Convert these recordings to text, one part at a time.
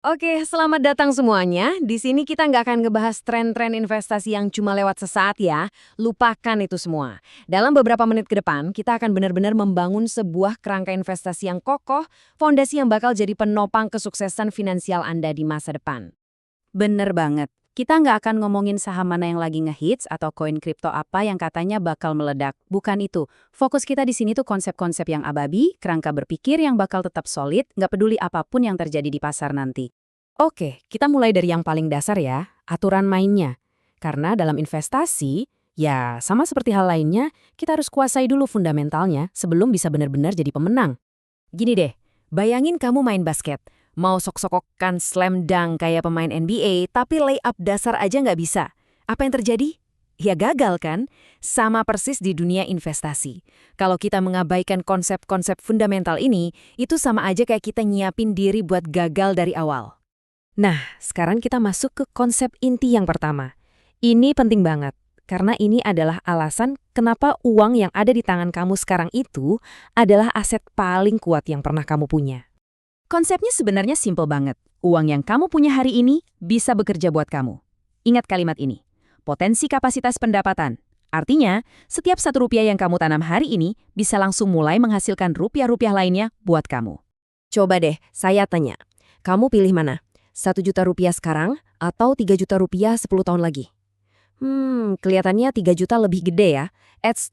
Oke, selamat datang semuanya. Di sini kita nggak akan ngebahas tren-tren investasi yang cuma lewat sesaat ya. Lupakan itu semua. Dalam beberapa menit ke depan, kita akan benar-benar membangun sebuah kerangka investasi yang kokoh, fondasi yang bakal jadi penopang kesuksesan finansial Anda di masa depan. Bener banget. Kita nggak akan ngomongin saham mana yang lagi ngehits atau koin kripto apa yang katanya bakal meledak. Bukan itu. Fokus kita di sini tuh konsep-konsep yang ababi, kerangka berpikir yang bakal tetap solid, nggak peduli apapun yang terjadi di pasar nanti. Oke, kita mulai dari yang paling dasar ya, aturan mainnya. Karena dalam investasi, ya sama seperti hal lainnya, kita harus kuasai dulu fundamentalnya sebelum bisa benar-benar jadi pemenang. Gini deh, bayangin kamu main basket. Mau sok-sokokan slam dunk kayak pemain NBA, tapi layup dasar aja nggak bisa. Apa yang terjadi? Ya gagal kan? Sama persis di dunia investasi. Kalau kita mengabaikan konsep-konsep fundamental ini, itu sama aja kayak kita nyiapin diri buat gagal dari awal. Nah, sekarang kita masuk ke konsep inti yang pertama. Ini penting banget, karena ini adalah alasan kenapa uang yang ada di tangan kamu sekarang itu adalah aset paling kuat yang pernah kamu punya. Konsepnya sebenarnya simple banget. Uang yang kamu punya hari ini bisa bekerja buat kamu. Ingat kalimat ini. Potensi kapasitas pendapatan. Artinya, setiap Rp1 yang kamu tanam hari ini bisa langsung mulai menghasilkan rupiah-rupiah lainnya buat kamu. Coba deh, saya tanya. Kamu pilih mana? 1 juta rupiah sekarang atau 3 juta rupiah 10 tahun lagi? Kelihatannya 3 juta lebih gede ya.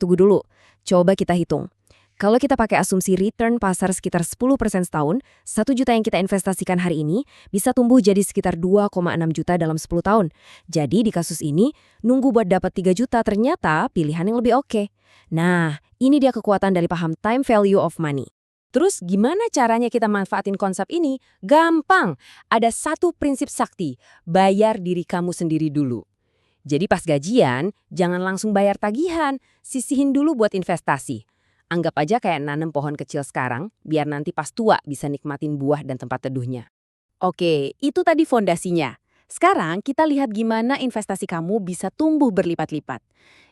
Tunggu dulu. Coba kita hitung. Kalau kita pakai asumsi return pasar sekitar 10% setahun, 1 juta yang kita investasikan hari ini bisa tumbuh jadi sekitar 2,6 juta dalam 10 tahun. Jadi di kasus ini, nunggu buat dapat 3 juta ternyata pilihan yang lebih oke. Nah, ini dia kekuatan dari paham time value of money. Terus gimana caranya kita manfaatin konsep ini? Gampang. Ada satu prinsip sakti, bayar diri kamu sendiri dulu. Jadi pas gajian, jangan langsung bayar tagihan, sisihin dulu buat investasi. Anggap aja kayak nanam pohon kecil sekarang, biar nanti pas tua bisa nikmatin buah dan tempat teduhnya. Oke, itu tadi fondasinya. Sekarang kita lihat gimana investasi kamu bisa tumbuh berlipat-lipat.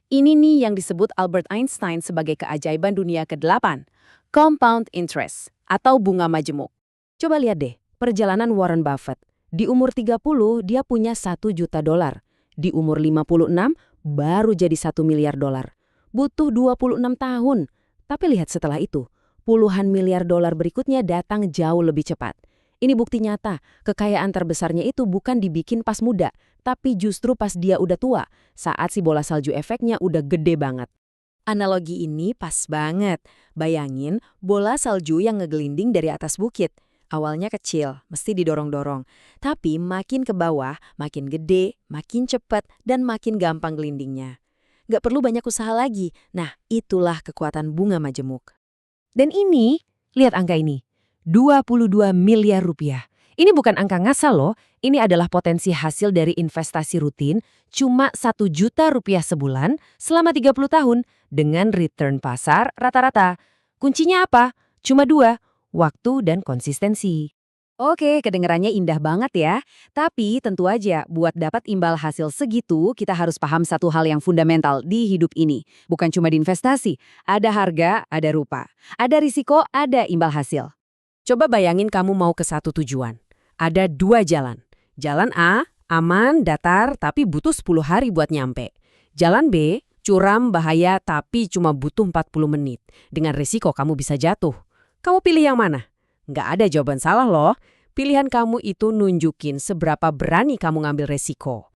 Ini nih yang disebut Albert Einstein sebagai keajaiban dunia ke-8. Compound interest, atau bunga majemuk. Coba lihat deh, perjalanan Warren Buffett. Di umur 30, dia punya 1 juta dolar. Di umur 56, baru jadi 1 miliar dolar. Butuh 26 tahun. Tapi lihat setelah itu, puluhan miliar dolar berikutnya datang jauh lebih cepat. Ini bukti nyata, kekayaan terbesarnya itu bukan dibikin pas muda, tapi justru pas dia udah tua, saat si bola salju efeknya udah gede banget. Analogi ini pas banget. Bayangin bola salju yang ngegelinding dari atas bukit. Awalnya kecil, mesti didorong-dorong. Tapi makin ke bawah, makin gede, makin cepat, dan makin gampang gelindingnya. Nggak perlu banyak usaha lagi. Nah, itulah kekuatan bunga majemuk. Dan ini, lihat angka ini. 22 miliar rupiah. Ini bukan angka ngasal loh. Ini adalah potensi hasil dari investasi rutin cuma 1 juta rupiah sebulan selama 30 tahun dengan return pasar rata-rata. Kuncinya apa? Cuma dua, waktu dan konsistensi. Oke, kedengarannya indah banget ya. Tapi tentu aja buat dapat imbal hasil segitu, kita harus paham satu hal yang fundamental di hidup ini. Bukan cuma di investasi, ada harga, ada rupa. Ada risiko, ada imbal hasil. Coba bayangin kamu mau ke satu tujuan. Ada dua jalan. Jalan A, aman, datar, tapi butuh 10 hari buat nyampe. Jalan B, curam, bahaya, tapi cuma butuh 40 menit. Dengan risiko kamu bisa jatuh. Kamu pilih yang mana? Nggak ada jawaban salah loh. Pilihan kamu itu nunjukin seberapa berani kamu ngambil resiko.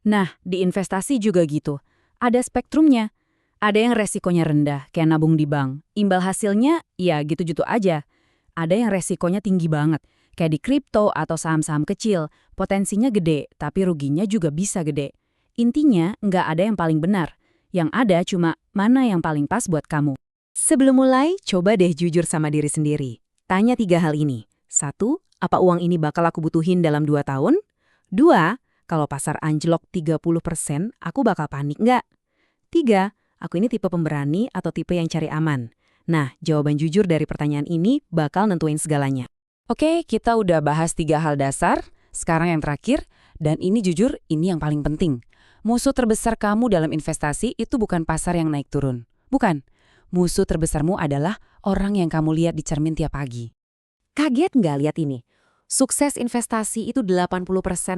Nah, di investasi juga gitu. Ada spektrumnya. Ada yang resikonya rendah, kayak nabung di bank. Imbal hasilnya, ya gitu-gitu aja. Ada yang resikonya tinggi banget, kayak di kripto atau saham-saham kecil. Potensinya gede, tapi ruginya juga bisa gede. Intinya, nggak ada yang paling benar. Yang ada cuma mana yang paling pas buat kamu. Sebelum mulai, coba deh jujur sama diri sendiri. Tanya 3 hal ini. 1, apa uang ini bakal aku butuhin dalam 2 tahun? 2, kalau pasar anjlok 30%, aku bakal panik nggak? 3, aku ini tipe pemberani atau tipe yang cari aman? Nah, jawaban jujur dari pertanyaan ini bakal nentuin segalanya. Oke, kita udah bahas 3 hal dasar. Sekarang yang terakhir, dan ini jujur, ini yang paling penting. Musuh terbesar kamu dalam investasi itu bukan pasar yang naik turun. Bukan. Musuh terbesarmu adalah orang yang kamu lihat di cermin tiap pagi. Kaget nggak lihat ini? Sukses investasi itu 80%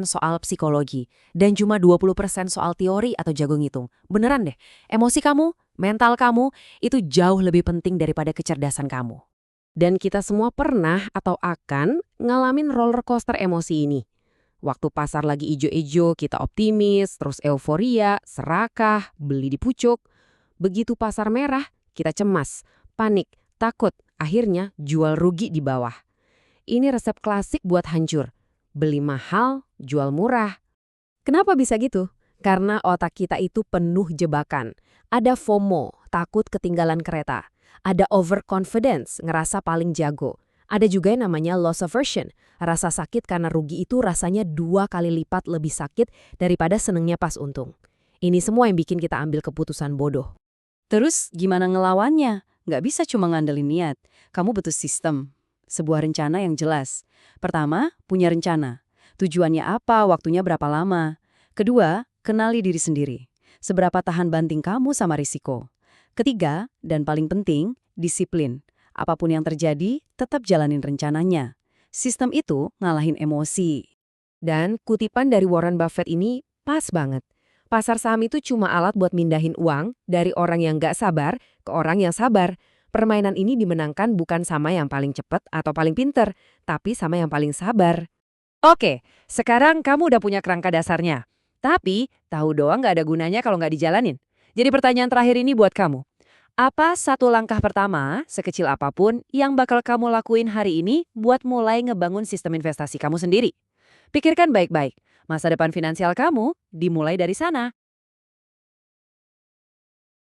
soal psikologi dan cuma 20% soal teori atau jago ngitung. Beneran deh, emosi kamu, mental kamu itu jauh lebih penting daripada kecerdasan kamu. Dan kita semua pernah atau akan ngalamin roller coaster emosi ini. Waktu pasar lagi ijo-ijo, kita optimis, terus euforia, serakah, beli di pucuk. Begitu pasar merah, kita cemas, panik, takut, akhirnya jual rugi di bawah. Ini resep klasik buat hancur. Beli mahal, jual murah. Kenapa bisa gitu? Karena otak kita itu penuh jebakan. Ada FOMO, takut ketinggalan kereta. Ada overconfidence, ngerasa paling jago. Ada juga yang namanya loss aversion, rasa sakit karena rugi itu rasanya 2 kali lipat lebih sakit daripada senengnya pas untung. Ini semua yang bikin kita ambil keputusan bodoh. Terus gimana ngelawannya? Nggak bisa cuma ngandelin niat. Kamu butuh sistem. Sebuah rencana yang jelas. Pertama, punya rencana. Tujuannya apa, waktunya berapa lama. Kedua, kenali diri sendiri. Seberapa tahan banting kamu sama risiko. Ketiga, dan paling penting, disiplin. Apapun yang terjadi, tetap jalanin rencananya. Sistem itu ngalahin emosi. Dan kutipan dari Warren Buffett ini pas banget. Pasar saham itu cuma alat buat mindahin uang dari orang yang nggak sabar ke orang yang sabar. Permainan ini dimenangkan bukan sama yang paling cepat atau paling pinter, tapi sama yang paling sabar. Oke, sekarang kamu udah punya kerangka dasarnya. Tapi, tahu doang nggak ada gunanya kalau nggak dijalanin. Jadi pertanyaan terakhir ini buat kamu. Apa satu langkah pertama, sekecil apapun, yang bakal kamu lakuin hari ini buat mulai ngebangun sistem investasi kamu sendiri? Pikirkan baik-baik. Masa depan finansial kamu dimulai dari sana.